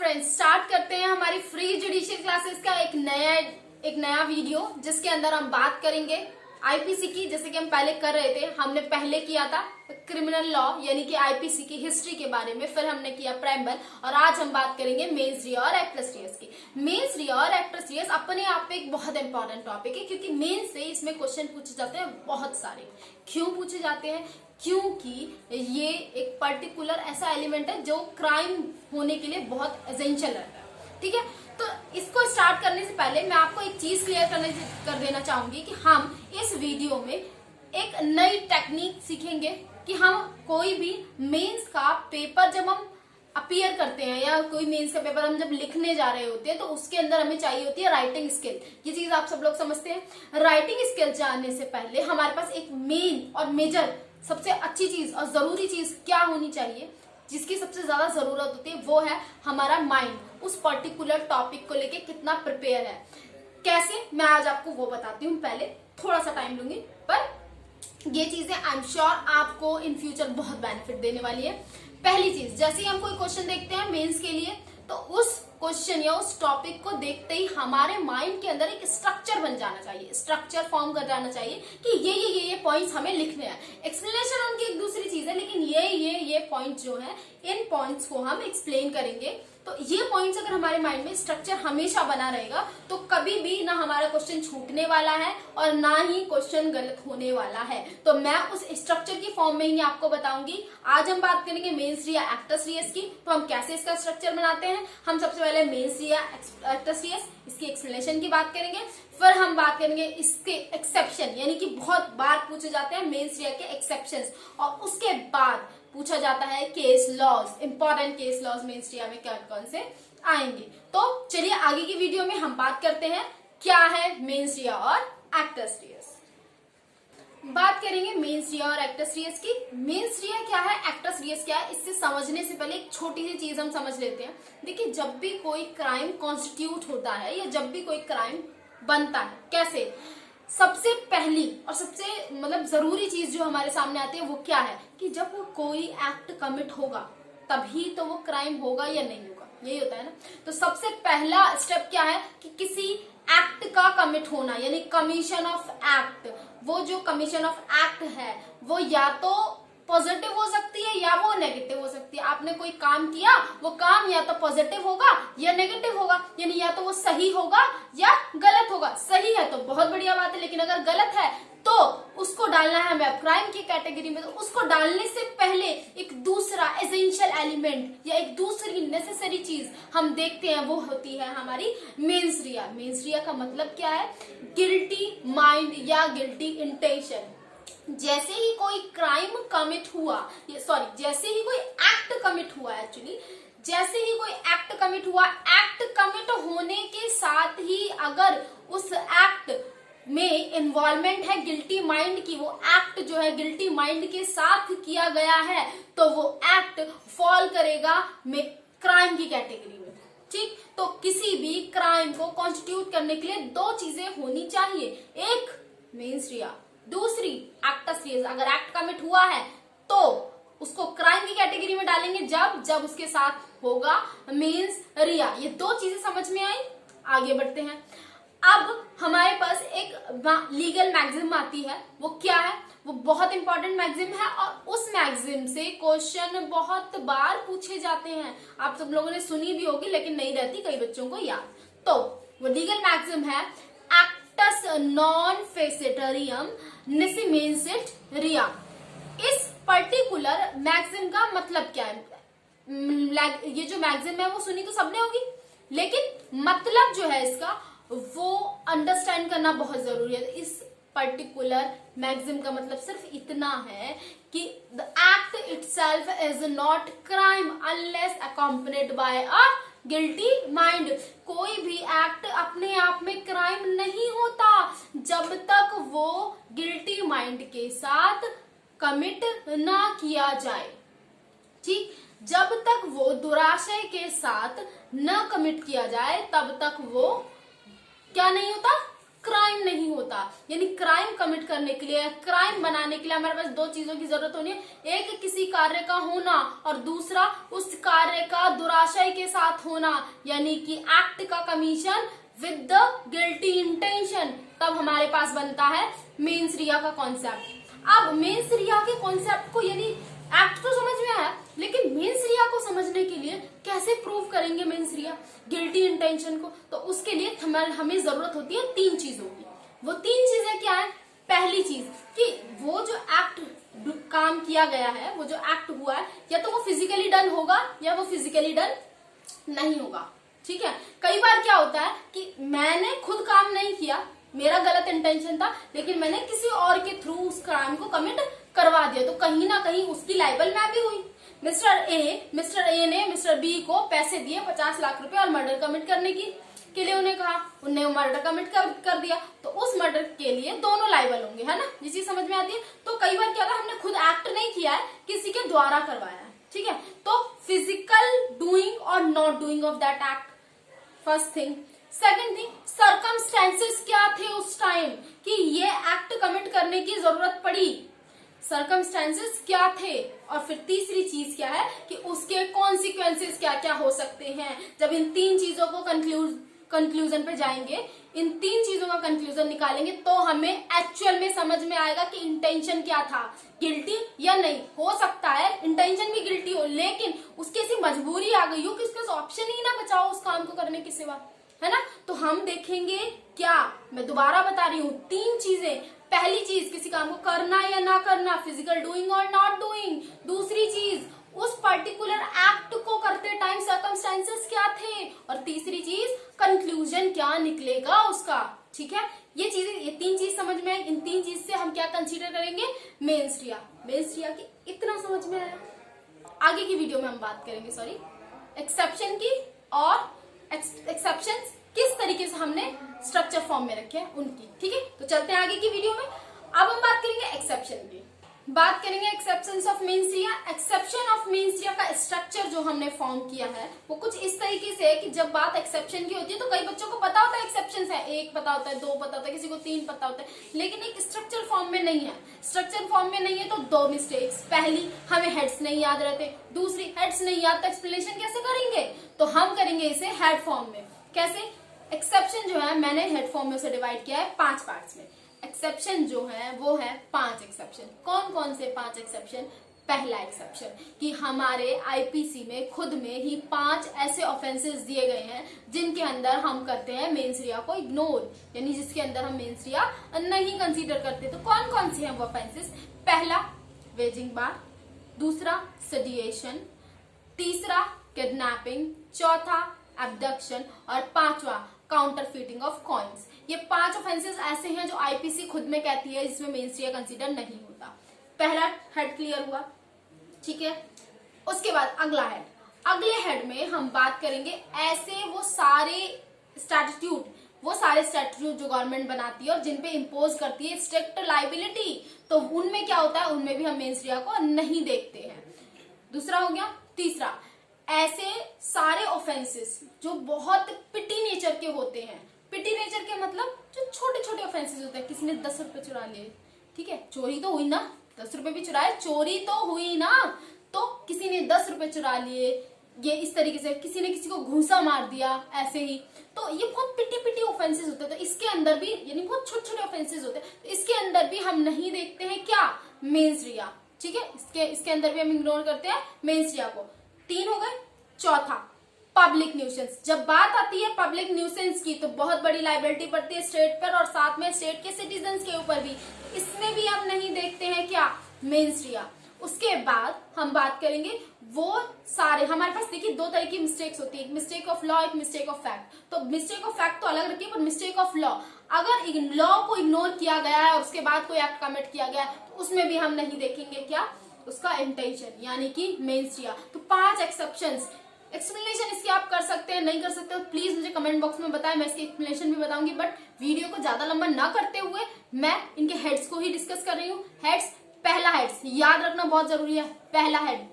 Friends, start करते हैं हमारी फ्री जुडिशियल क्लासेस का एक नया वीडियो, जिसके अंदर हम बात करेंगे आईपीसी की। जैसे कि हम पहले कर रहे थे, हमने पहले किया था क्रिमिनल लॉ यानी कि आईपीसी की हिस्ट्री के बारे में, फिर हमने किया प्रेम्बल, और आज हम बात करेंगे मेंस रिया और एक्ट्रेस रियस की। मेंस रिया और एक्ट्रेस रियस अपने आप में एक बहुत इंपॉर्टेंट टॉपिक है, क्योंकि मेंस से इसमें क्वेश्चन पूछे जाते हैं बहुत सारे। क्यों पूछे जाते हैं? क्योंकि ये एक पर्टिकुलर ऐसा एलिमेंट है जो क्राइम होने के लिए बहुत एसेंशियल रहता है। ठीक है, तो इसको स्टार्ट करने से पहले मैं आपको एक चीज क्लियर कर देना चाहूंगी कि हम इस वीडियो में एक नई टेक्निक सीखेंगे कि हम कोई भी मेंस का पेपर जब हम अपीयर करते हैं या कोई मेंस का पेपर हम जब लिखने जा रहे होते हैं, तो उसके अंदर हमें चाहिए होती है राइटिंग स्किल। ये चीज आप सब लोग समझते हैं। राइटिंग स्किल जानने से पहले हमारे पास एक मेन और मेजर सबसे अच्छी चीज और जरूरी चीज क्या होनी चाहिए, जिसकी सबसे ज्यादा जरूरत होती है, वो है हमारा माइंड उस पर्टिकुलर टॉपिक को लेके कितना प्रिपेयर है। कैसे, मैं आज आपको वो बताती हूँ। पहले थोड़ा सा टाइम लूंगी, पर ये चीजें आई एम श्योर आपको इन फ्यूचर बहुत बेनिफिट देने वाली है। पहली चीज, जैसे ही हम कोई क्वेश्चन देखते हैं मेंस के लिए, तो उस क्वेश्चन या उस टॉपिक को देखते ही हमारे माइंड के अंदर एक स्ट्रक्चर बन जाना चाहिए, स्ट्रक्चर फॉर्म कर जाना चाहिए कि ये पॉइंट्स हमें लिखने हैं। एक्सप्लेनेशन उनकी एक दूसरी चीज है, लेकिन ये पॉइंट्स जो है, इन पॉइंट्स को हम एक्सप्लेन करेंगे। तो ये पॉइंट्स अगर हमारे माइंड में स्ट्रक्चर हमेशा बना रहेगा, तो कभी भी ना हमारा क्वेश्चन छूटने वाला है और ना ही क्वेश्चन गलत होने वाला है। तो मैं उस स्ट्रक्चर की फॉर्म में ही आपको बताऊंगी। आज हम बात करेंगे मेंस रिया एक्ट्रेस रियस की। तो हम कैसे इसका स्ट्रक्चर बनाते हैं, हम सबसे पहले मेंस रिया एक्ट्रेस रियस इसकी एक्सप्लेनेशन की बात करेंगे। फिर हम बात करेंगे इसके एक्सेप्शन, यानी कि बहुत बार पूछे जाते हैं मेंस रिया के एक्सेप्शंस, और उसके बाद पूछा जाता है case laws, important case laws mens rea में कौन से आएंगे। तो चलिए आगे की वीडियो में हम बात करते हैं क्या है मेंस रिया और एक्ट्रेस रियस। बात करेंगे मेंस रिया और एक्ट्रेस रियस की। मेंस रिया क्या है, एक्ट्रेस रियस क्या है, इससे समझने से पहले एक छोटी सी चीज हम समझ लेते हैं। देखिए, जब भी कोई क्राइम कॉन्स्टिट्यूट होता है या जब भी कोई क्राइम बनता है, कैसे, सबसे पहली और सबसे जरूरी चीज जो हमारे सामने आती है वो क्या है कि जब वो कोई एक्ट कमिट होगा तभी तो वो क्राइम होगा या नहीं होगा, यही होता है ना। तो सबसे पहला स्टेप क्या है कि किसी एक्ट का कमिट होना, यानी कमीशन ऑफ एक्ट। वो जो कमीशन ऑफ एक्ट है वो या तो पॉजिटिव हो सकती है या वो नेगेटिव हो सकती है। आपने कोई काम किया, वो काम या तो पॉजिटिव होगा या नेगेटिव होगा, यानी या तो वो सही होगा या गलत होगा। सही है तो बहुत बढ़िया बात है, लेकिन अगर गलत है तो उसको डालना है हमें क्राइम की कैटेगरी में। तो उसको डालने से पहले एक दूसरा एसेंशियल एलिमेंट या एक दूसरी नेसेसरी चीज हम देखते हैं, वो होती है हमारी मेंस रिया। मेंस रिया का मतलब क्या है, गिल्टी माइंड या गिल्टी इंटेंशन। जैसे ही कोई क्राइम कमिट हुआ, जैसे ही कोई एक्ट कमिट हुआ, एक्चुअली जैसे ही कोई एक्ट कमिट हुआ, एक्ट कमिट होने के साथ ही अगर उस एक्ट में इन्वॉल्वमेंट है गिल्टी माइंड की, वो एक्ट जो है गिल्टी माइंड के साथ किया गया है, तो वो एक्ट फॉल करेगा क्राइम की कैटेगरी में। ठीक, तो किसी भी क्राइम को कॉन्स्टिट्यूट करने के लिए दो चीजें होनी चाहिए, एक मेंस रिया, दूसरी एक्ट्रेस रियस। अगर एक्ट कमिट हुआ है तो उसको क्राइम की कैटेगरी में डालेंगे जब उसके साथ होगा मेंस रिया। ये दो चीजें समझ में आई, आगे बढ़ते हैं। अब हमारे पास एक लीगल मैगजीम आती है, वो क्या है, वो बहुत इंपॉर्टेंट मैगजीम है, और उस मैगजीम से क्वेश्चन बहुत बार पूछे जाते हैं। आप सब लोगों ने सुनी भी होगी, लेकिन नहीं रहती कई बच्चों को याद। तो वो लीगल मैगजीम है एक्टस नॉन फेसेटरियम निसिमेंसिट रिया। इस पर्टिकुलर मैगजीम का मतलब क्या है, ये जो मैगजीम है वो सुनी तो सबने होगी, लेकिन मतलब जो है इसका वो अंडरस्टैंड करना बहुत जरूरी है। इस पर्टिकुलर मैगजीम का मतलब सिर्फ इतना है कि the act itself is not crime unless accompanied by a guilty mind. कोई भी एक्ट अपने आप में क्राइम नहीं होता जब तक वो गिल्टी माइंड के साथ कमिट ना किया जाए। ठीक, जब तक वो दुराशय के साथ न कमिट किया जाए तब तक वो क्या नहीं होता, क्राइम नहीं होता। यानी क्राइम कमिट करने के लिए, क्राइम बनाने के लिए हमारे पास दो चीजों की जरूरत होनी है, एक किसी कार्य का होना और दूसरा उस कार्य का दुराशय के साथ होना, यानी कि एक्ट का commission with the guilty intention. तब हमारे पास बनता है मेंस रिया का कॉन्सेप्ट। अब मेंस रिया के कॉन्सेप्ट को, यानी एक्ट तो समझ में आया, लेकिन मेंस रिया को समझने के लिए कैसे प्रूव करेंगे मेंस रिया, गिल्टी इंटेंशन को? तो उसके लिए हमें जरूरत होती है तीन चीजों की। वो तीन चीजें क्या है? पहली चीज कि वो जो एक्ट काम किया गया है, वो जो एक्ट हुआ है, या तो वो फिजिकली डन होगा या वो फिजिकली डन नहीं होगा। ठीक है, कई बार क्या होता है कि मैंने खुद काम नहीं किया, मेरा गलत इंटेंशन था, लेकिन मैंने किसी और के थ्रू उस क्राइम को कमिट करवा दिया, तो कहीं ना कहीं उसकी लाइबल मैं भी हुई। मिस्टर ए ने मिस्टर बी को पैसे दिए 50 लाख रुपए और मर्डर कमिट करने के लिए उन्हें कहा, उन्हें मर्डर कमिट कर दिया, तो उस मर्डर के लिए दोनों लाइबल होंगे, है ना? ये चीज समझ में आती है। तो कई बार क्या होता है, हमने खुद एक्ट नहीं किया है, किसी के द्वारा करवाया है। ठीक है, तो फिजिकल डूइंग और not doing of that act, first thing. Second thing, circumstances क्या थे उस टाइम कि ये एक्ट कमिट करने की जरूरत पड़ी, सर्कमस्टेंसेस क्या थे? और फिर तीसरी चीज क्या है कि उसके कॉन्सिक्वेंसेस क्या क्या हो सकते हैं। जब इन तीन चीजों को कंक्लूजन पे जाएंगे, इन तीन चीजों का कंक्लूजन निकालेंगे, तो हमें एक्चुअल में समझ में आएगा कि इंटेंशन क्या था, गिल्टी या नहीं। हो सकता है इंटेंशन भी गिल्टी हो, लेकिन उसकी ऐसी मजबूरी आ गई हो कि उसके पास ऑप्शन ही ना बचाओ उस काम को करने के सिवा, है ना? तो हम देखेंगे क्या, मैं दोबारा बता रही हूँ, तीन चीजें। पहली चीज, किसी काम को करना या ना करना, फिजिकल डूइंग और नॉट डूइंग। दूसरी चीज, उस पर्टिकुलर एक्ट को करते टाइम सर्कमस्टेंसेस क्या थे, और तीसरी चीज, कंक्लूजन क्या निकलेगा उसका। ठीक है, ये चीजें, ये तीन चीज समझ में आई। इन तीन चीज से हम क्या कंसीडर करेंगे? मेंस रिया। मेंस रिया की इतना समझ में आया। आगे की वीडियो में हम बात करेंगे एक्सेप्शन की, और एक्सेप्शंस किस तरीके से हमने स्ट्रक्चर फॉर्म में रखे हैं उनकी। ठीक है, तो चलते हैं आगे की वीडियो में। अब हम बात करेंगे एक्सेप्शन की, बात करेंगे exceptions of mains Riya. Exception of mains रिया का स्ट्रक्चर जो हमने फॉर्म किया है वो कुछ इस तरीके से है कि जब बात एक्सेप्शन की होती है तो कई बच्चों को पता होता है एक्सेप्शंस है, एक पता होता है, दो पता होता है, किसी को तीन पता होता है, लेकिन एक स्ट्रक्चर फॉर्म में नहीं है। स्ट्रक्चर फॉर्म में नहीं है तो दो मिस्टेक्स, पहली, हमें हेड्स नहीं याद रहते, दूसरी, हेड्स नहीं याद तो एक्सप्लेनेशन कैसे करेंगे? तो हम करेंगे इसे हेड फॉर्म में। कैसे? एक्सेप्शन जो है मैंने हेड फॉर्म में से डिवाइड किया है 5 पार्ट्स में। एक्सेप्शन जो है वो है 5 एक्सेप्शन। कौन कौन से 5 एक्सेप्शन? पहला एक्सेप्शन कि हमारे आईपीसी में खुद में ही 5 ऐसे ऑफेंसेस दिए गए हैं जिनके अंदर हम करते हैं मेंस रिया को इग्नोर, यानी जिसके अंदर हम मेंस रिया नहीं कंसीडर करते। तो कौन कौन से हैं वो ऑफेंसेस? पहला, वेजिंग बार, दूसरा, सेडिएशन, तीसरा, किडनैपिंग, चौथा, एब्डक्शन, और पांचवा, काउंटरफीटिंग ऑफ कॉइन्स। ये 5 ऑफेंसेस ऐसे हैं जो आईपीसी खुद में कहती है जिसमें मेंस रिया कंसीडर नहीं होता। पहला हेड क्लियर हुआ, ठीक है। उसके बाद अगला हेड, अगले हेड में हम बात करेंगे ऐसे वो सारे स्टैट्यूट जो गवर्नमेंट बनाती है और जिनपे इम्पोज करती है स्ट्रिक्ट लाइबिलिटी, तो उनमें क्या होता है, उनमें भी हम मेंस रिया को नहीं देखते हैं। दूसरा हो गया। तीसरा, ऐसे सारे ऑफेंसेस जो बहुत पिटी नेचर के होते हैं। पिटी नेचर के मतलब जो छोटे छोटे ऑफेंसेस होते हैं, किसी ने 10 रुपए चुरा लिए, ठीक है, चोरी तो हुई ना, 10 रुपए भी चुराए, चोरी तो हुई ना, तो किसी ने 10 रुपए चुरा लिए, ये इस तरीके से किसी ने किसी को घूसा मार दिया, ऐसे ही, तो ये बहुत पिटी ऑफेंसेस होते हैं। तो इसके अंदर भी, यानी बहुत छोटे छोटे ऑफेंसेस होते हैं, तो इसके अंदर भी हम नहीं देखते हैं क्या, मेंस रिया, ठीक है। इसके अंदर भी हम इग्नोर करते हैं मेंस रिया को। 3 हो गए। चौथा, पब्लिक न्यूसेंस। जब बात आती है पब्लिक न्यूसेंस की तो बहुत बड़ी लाइबिलिटी पड़ती है स्टेट पर और साथ में स्टेट के सिटीजन्स के ऊपर भी, इसमें भी हम नहीं देखते हैं क्या, मेंस रिया। उसके बाद हम बात करेंगे वो सारे, हमारे पास देखिए 2 तरह की मिस्टेक्स होती है, एक मिस्टेक ऑफ लॉ, एक मिस्टेक ऑफ फैक्ट। तो मिस्टेक ऑफ फैक्ट तो अलग रखिए, पर मिस्टेक ऑफ लॉ, अगर लॉ को इग्नोर किया गया है और उसके बाद कोई एक्ट कमिट किया गया है तो उसमें भी हम नहीं देखेंगे क्या, उसका इंटेंशन, यानी कि मेंस रिया। तो 5 एक्सेप्शंस। एक्सप्लेनेशन इसकी आप कर सकते हैं, नहीं कर सकते हो प्लीज मुझे कमेंट बॉक्स में बताएं, मैं इसकी एक्सप्लेनेशन भी बताऊंगी, बट वीडियो को ज्यादा लंबा ना करते हुए मैं इनके हेड्स को ही डिस्कस कर रही हूँ। हेड्स, पहला हेड्स याद रखना बहुत जरूरी है। पहला हेड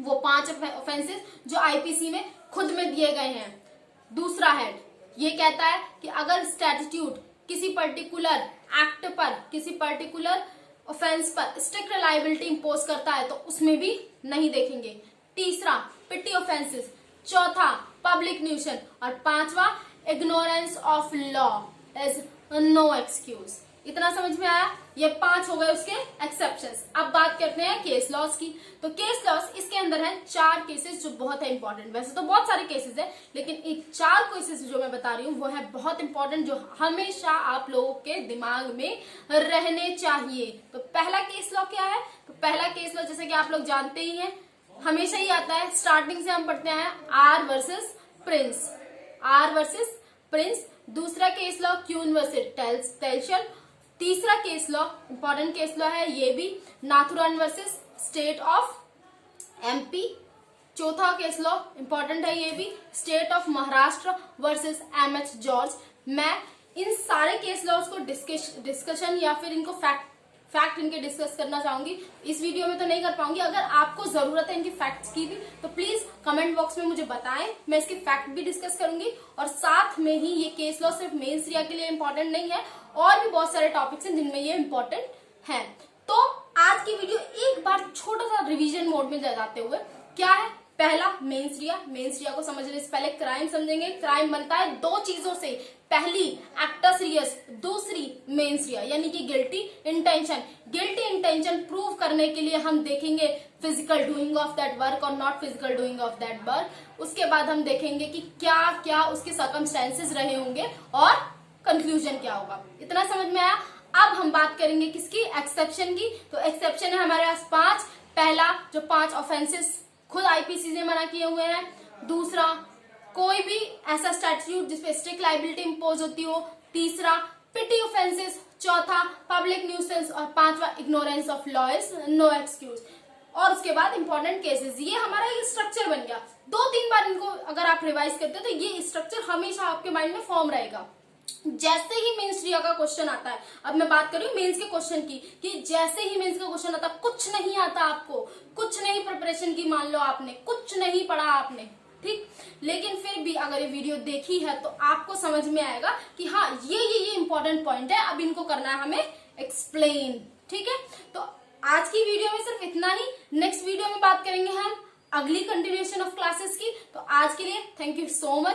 वो 5 ऑफेंसेस जो आईपीसी में खुद में दिए गए हैं। दूसरा हेड ये कहता है कि अगर स्टैट्यूट किसी पर्टिकुलर एक्ट पर, किसी पर्टिकुलर ऑफेंस पर स्ट्रिक्ट लायबिलिटी इंपोज करता है तो उसमें भी नहीं देखेंगे। तीसरा पिटी ऑफेंसेस, चौथा पब्लिक न्यूशन और पांचवा ignorance of law is no excuse. इतना समझ में आया? ये 5 हो गए उसके एक्सेप्शंस। अब बात करते हैं केस लॉस की। तो केस लॉस इसके अंदर है 4 केसेस जो बहुत है इंपॉर्टेंट। वैसे तो बहुत सारे केसेस है लेकिन ये 4 केसेस जो मैं बता रही हूँ वो है बहुत इंपॉर्टेंट, जो हमेशा आप लोगों के दिमाग में रहने चाहिए। तो पहला केस लॉ क्या है? तो पहला केस लॉ जैसे कि आप लोग जानते ही हैं, हमेशा ही आता है, स्टार्टिंग से हम पढ़ते हैं, R versus Prince, R versus Prince. दूसरा केस लॉ क्यून वर्सेस टेल्शल। तीसरा case law important case law है ये भी, नाथुरान वर्सेस स्टेट ऑफ एमपी। चौथा केस लॉ इंपॉर्टेंट है ये भी, state of Maharashtra versus MH George. मैं इन सारे केस लॉज को डिस्कशन या फिर इनको फैक्ट इनके डिस्कस करना चाहूंगी। इस वीडियो में तो नहीं कर पाऊंगी। अगर आपको जरूरत है इनकी फैक्ट्स की भी तो प्लीज कमेंट बॉक्स में मुझे बताएं, मैं इसकी फैक्ट भी डिस्कस करूंगी। और साथ में ही ये केस लॉ सिर्फ मेंस रिया के लिए इंपॉर्टेंट नहीं है, और भी बहुत सारे टॉपिक्स हैं जिनमें ये इंपॉर्टेंट है। तो आज की वीडियो एक बार छोटा सा रिवीजन मोड में जाते हुए, क्या है? पहला मेंस रिया। मेंस रिया को समझने से पहले क्राइम समझेंगे। क्राइम बनता है 2 चीजों से, पहली एक्टस रियस, दूसरी मेंस रिया यानी कि guilty intention. Guilty intention prove करने के लिए हम देखेंगे physical doing of that work और not physical doing of that work. उसके बाद हम देखेंगे कि क्या क्या उसके सर्कमस्टेंसेस रहे होंगे और कंक्लूजन क्या होगा। इतना समझ में आया? अब हम बात करेंगे किसकी? एक्सेप्शन की। तो एक्सेप्शन है हमारे पास 5। पहला जो 5 ऑफेंसेस खुद आईपीसी ने मना किए हुए हैं। दूसरा कोई भी ऐसा स्टैट्यूट जिसपे स्ट्रिक्ट लायबिलिटी इंपोज होती हो। तीसरा पिटी ऑफेंसेस। चौथा पब्लिक न्यूसेंस और पांचवा ignorance of law is no excuse. और उसके बाद इंपॉर्टेंट केसेस। ये हमारा एक स्ट्रक्चर बन गया। 2-3 बार इनको अगर आप रिवाइज करते हो तो ये स्ट्रक्चर हमेशा आपके माइंड में फॉर्म रहेगा। जैसे ही मेंस रिया का क्वेश्चन आता है, अब मैं बात कर रही हूँ मेंस के क्वेश्चन की, कि जैसे ही मेंस का क्वेश्चन आता है, कुछ नहीं आता आपको, कुछ नहीं प्रिपरेशन की, मान लो आपने कुछ नहीं पढ़ा आपने, ठीक, लेकिन फिर भी अगर ये वीडियो देखी है तो आपको समझ में आएगा कि हाँ ये इंपॉर्टेंट पॉइंट है, अब इनको करना है हमें एक्सप्लेन। ठीक है, तो आज की वीडियो में सिर्फ इतना ही। नेक्स्ट वीडियो में बात करेंगे हम अगली कंटिन्यूएशन ऑफ क्लासेस की। तो आज के लिए थैंक यू सो मच।